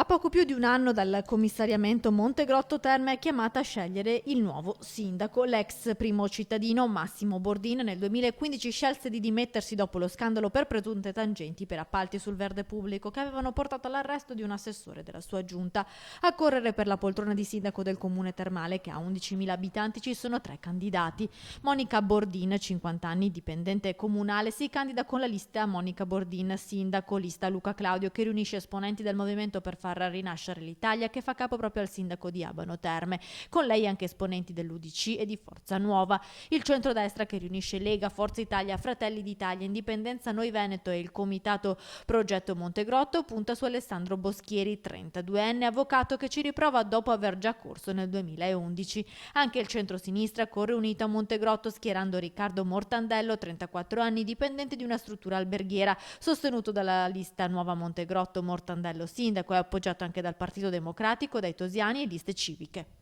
A poco più di un anno dal commissariamento, Montegrotto Terme è chiamata a scegliere il nuovo sindaco. L'ex primo cittadino Massimo Bordin nel 2015 scelse di dimettersi dopo lo scandalo per presunte tangenti per appalti sul verde pubblico che avevano portato all'arresto di un assessore della sua giunta. A correre per la poltrona di sindaco del comune termale, che ha 11.000 abitanti, ci sono 3 candidati. Monica Bordin, 50 anni, dipendente comunale, si candida con la lista Monica Bordin Sindaco, lista Luca Claudio, che riunisce esponenti del movimento per far rinascere l'Italia, che fa capo proprio al sindaco di Abano Terme. Con lei anche esponenti dell'UDC e di Forza Nuova. Il centrodestra, che riunisce Lega, Forza Italia, Fratelli d'Italia, Indipendenza Noi Veneto e il comitato Progetto Montegrotto, punta su Alessandro Boschieri, 32enne, avvocato che ci riprova dopo aver già corso nel 2011. Anche il centrosinistra corre unito a Montegrotto, schierando Riccardo Mortandello, 34 anni, dipendente di una struttura alberghiera, sostenuto dalla lista Nuova Montegrotto Mortandello Sindaco e appoggiato anche dal Partito Democratico, dai Tosiani e liste civiche.